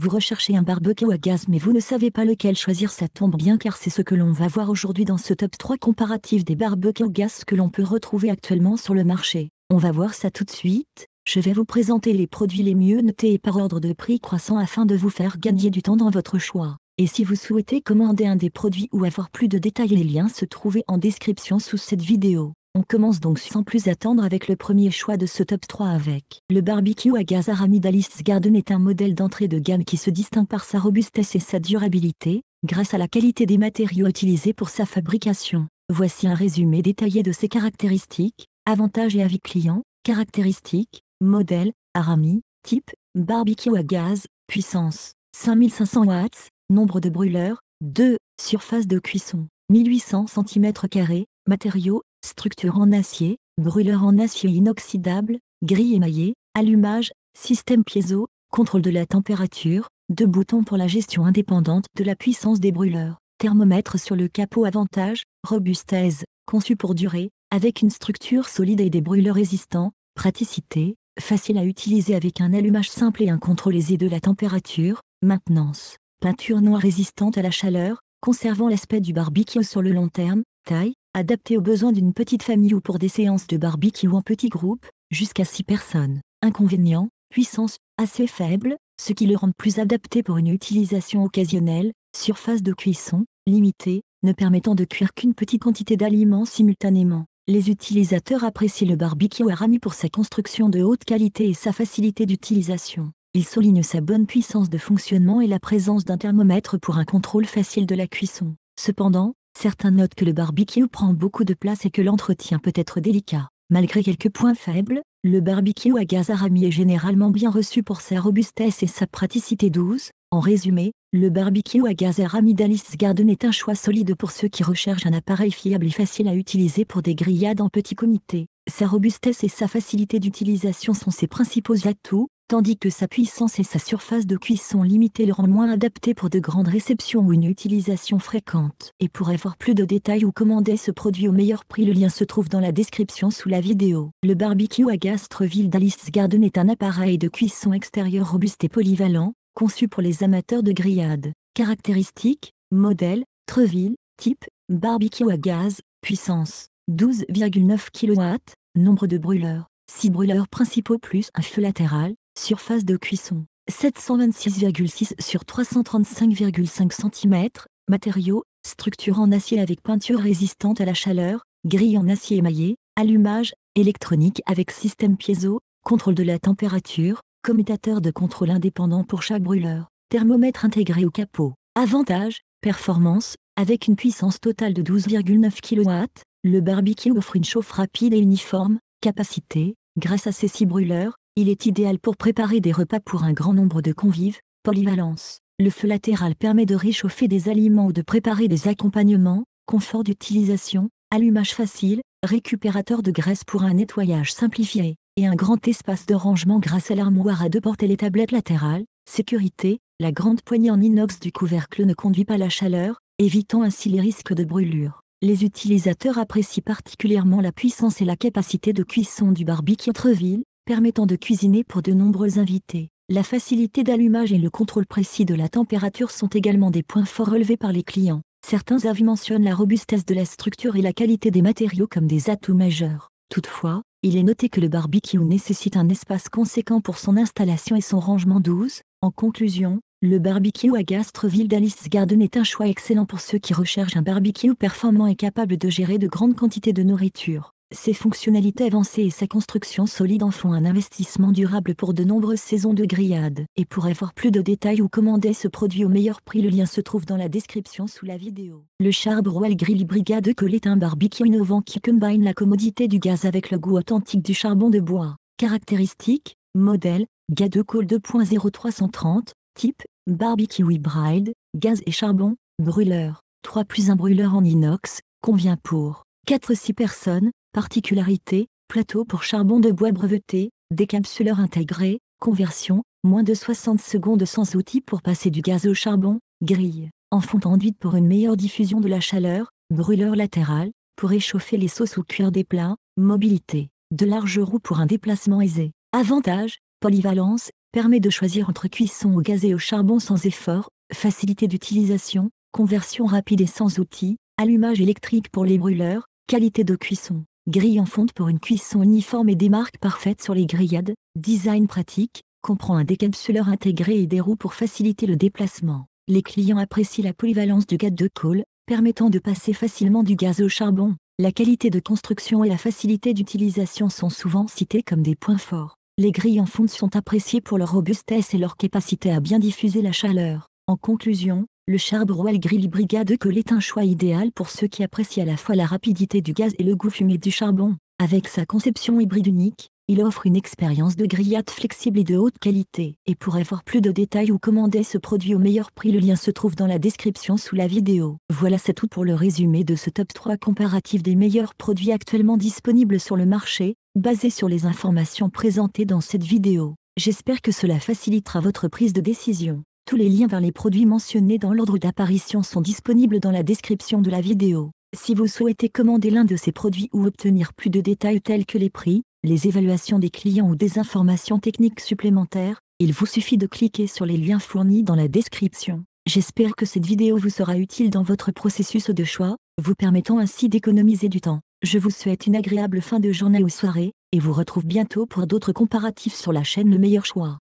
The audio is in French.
Vous recherchez un barbecue à gaz mais vous ne savez pas lequel choisir, ça tombe bien car c'est ce que l'on va voir aujourd'hui dans ce top 3 comparatif des barbecues au gaz que l'on peut retrouver actuellement sur le marché. On va voir ça tout de suite. Je vais vous présenter les produits les mieux notés et par ordre de prix croissant afin de vous faire gagner du temps dans votre choix. Et si vous souhaitez commander un des produits ou avoir plus de détails, les liens se trouvent en description sous cette vidéo. On commence donc sans plus attendre avec le premier choix de ce top 3 avec le barbecue à gaz Arami d'Alice Garden. Est un modèle d'entrée de gamme qui se distingue par sa robustesse et sa durabilité, grâce à la qualité des matériaux utilisés pour sa fabrication. Voici un résumé détaillé de ses caractéristiques, avantages et avis clients. Caractéristiques, modèle, Arami, type, barbecue à gaz, puissance, 5500 watts, nombre de brûleurs, 2, surface de cuisson, 1800 cm², matériaux, structure en acier, brûleur en acier inoxydable, grille émaillée, allumage, système piézo, contrôle de la température, 2 boutons pour la gestion indépendante de la puissance des brûleurs, thermomètre sur le capot. Avantage, robustesse, conçu pour durer, avec une structure solide et des brûleurs résistants, praticité, facile à utiliser avec un allumage simple et un contrôle aisé de la température, maintenance, peinture noire résistante à la chaleur, conservant l'aspect du barbecue sur le long terme, taille, adapté aux besoins d'une petite famille ou pour des séances de barbecue en petits groupes, jusqu'à 6 personnes. Inconvénient, puissance, assez faible, ce qui le rend plus adapté pour une utilisation occasionnelle, surface de cuisson, limitée, ne permettant de cuire qu'une petite quantité d'aliments simultanément. Les utilisateurs apprécient le barbecue Arami pour sa construction de haute qualité et sa facilité d'utilisation. Ils soulignent sa bonne puissance de fonctionnement et la présence d'un thermomètre pour un contrôle facile de la cuisson. Cependant, certains notent que le barbecue prend beaucoup de place et que l'entretien peut être délicat. Malgré quelques points faibles, le barbecue à gaz Arami est généralement bien reçu pour sa robustesse et sa praticité douce. En résumé, le barbecue à gaz Arami d'Alice Garden est un choix solide pour ceux qui recherchent un appareil fiable et facile à utiliser pour des grillades en petit comité. Sa robustesse et sa facilité d'utilisation sont ses principaux atouts, tandis que sa puissance et sa surface de cuisson limitée le rendent moins adapté pour de grandes réceptions ou une utilisation fréquente. Et pour avoir plus de détails ou commander ce produit au meilleur prix, le lien se trouve dans la description sous la vidéo. Le barbecue à gaz Treville d'Alice Garden est un appareil de cuisson extérieure robuste et polyvalent, conçu pour les amateurs de grillades. Caractéristiques, modèle, Treville, type, barbecue à gaz, puissance, 12,9 kW, nombre de brûleurs, 6 brûleurs principaux plus un feu latéral, surface de cuisson, 726,6 sur 335,5 cm, matériaux, structure en acier avec peinture résistante à la chaleur, grille en acier émaillé, allumage, électronique avec système piézo, contrôle de la température, commutateur de contrôle indépendant pour chaque brûleur, thermomètre intégré au capot. Avantage, performance, avec une puissance totale de 12,9 kW, le barbecue offre une chauffe rapide et uniforme. Capacité, grâce à ses 6 brûleurs, il est idéal pour préparer des repas pour un grand nombre de convives. Polyvalence, le feu latéral permet de réchauffer des aliments ou de préparer des accompagnements. Confort d'utilisation, allumage facile, récupérateur de graisse pour un nettoyage simplifié, et un grand espace de rangement grâce à l'armoire à 2 portes et les tablettes latérales. Sécurité, la grande poignée en inox du couvercle ne conduit pas la chaleur, évitant ainsi les risques de brûlure. Les utilisateurs apprécient particulièrement la puissance et la capacité de cuisson du barbecue Treville, permettant de cuisiner pour de nombreux invités. La facilité d'allumage et le contrôle précis de la température sont également des points forts relevés par les clients. Certains avis mentionnent la robustesse de la structure et la qualité des matériaux comme des atouts majeurs. Toutefois, il est noté que le barbecue nécessite un espace conséquent pour son installation et son rangement douce. En conclusion, le barbecue à gaz Treville d'Alice Garden est un choix excellent pour ceux qui recherchent un barbecue performant et capable de gérer de grandes quantités de nourriture. Ses fonctionnalités avancées et sa construction solide en font un investissement durable pour de nombreuses saisons de grillades. Et pour avoir plus de détails ou commander ce produit au meilleur prix, le lien se trouve dans la description sous la vidéo. Le Charbroil Grill Brigade Coal est un barbecue innovant qui combine la commodité du gaz avec le goût authentique du charbon de bois. Caractéristiques, modèle, Gade Coal 2.0 330, type, barbecue hybrid, gaz et charbon, brûleur, 3 plus un brûleur en inox, convient pour 4-6 personnes. Particularité, plateau pour charbon de bois breveté, décapsuleur intégré, conversion, moins de 60 secondes sans outil pour passer du gaz au charbon, grille, en fonte enduite pour une meilleure diffusion de la chaleur, brûleur latéral, pour échauffer les sauces ou cuire des plats, mobilité, de larges roues pour un déplacement aisé. Avantage, polyvalence, permet de choisir entre cuisson au gaz et au charbon sans effort, facilité d'utilisation, conversion rapide et sans outils, allumage électrique pour les brûleurs, qualité de cuisson, grille en fonte pour une cuisson uniforme et des marques parfaites sur les grillades, design pratique, comprend un décapsuleur intégré et des roues pour faciliter le déplacement. Les clients apprécient la polyvalence du gaz de colle, permettant de passer facilement du gaz au charbon. La qualité de construction et la facilité d'utilisation sont souvent cités comme des points forts. Les grilles en fonte sont appréciées pour leur robustesse et leur capacité à bien diffuser la chaleur. En conclusion, le Charbroil Grill Brigade Colle est un choix idéal pour ceux qui apprécient à la fois la rapidité du gaz et le goût fumé du charbon. Avec sa conception hybride unique, il offre une expérience de grillade flexible et de haute qualité. Et pour avoir plus de détails ou commander ce produit au meilleur prix, le lien se trouve dans la description sous la vidéo. Voilà, c'est tout pour le résumé de ce top 3 comparatif des meilleurs produits actuellement disponibles sur le marché, basé sur les informations présentées dans cette vidéo. J'espère que cela facilitera votre prise de décision. Tous les liens vers les produits mentionnés dans l'ordre d'apparition sont disponibles dans la description de la vidéo. Si vous souhaitez commander l'un de ces produits ou obtenir plus de détails tels que les prix, les évaluations des clients ou des informations techniques supplémentaires, il vous suffit de cliquer sur les liens fournis dans la description. J'espère que cette vidéo vous sera utile dans votre processus de choix, vous permettant ainsi d'économiser du temps. Je vous souhaite une agréable fin de journée ou soirée, et vous retrouve bientôt pour d'autres comparatifs sur la chaîne Le Meilleur Choix.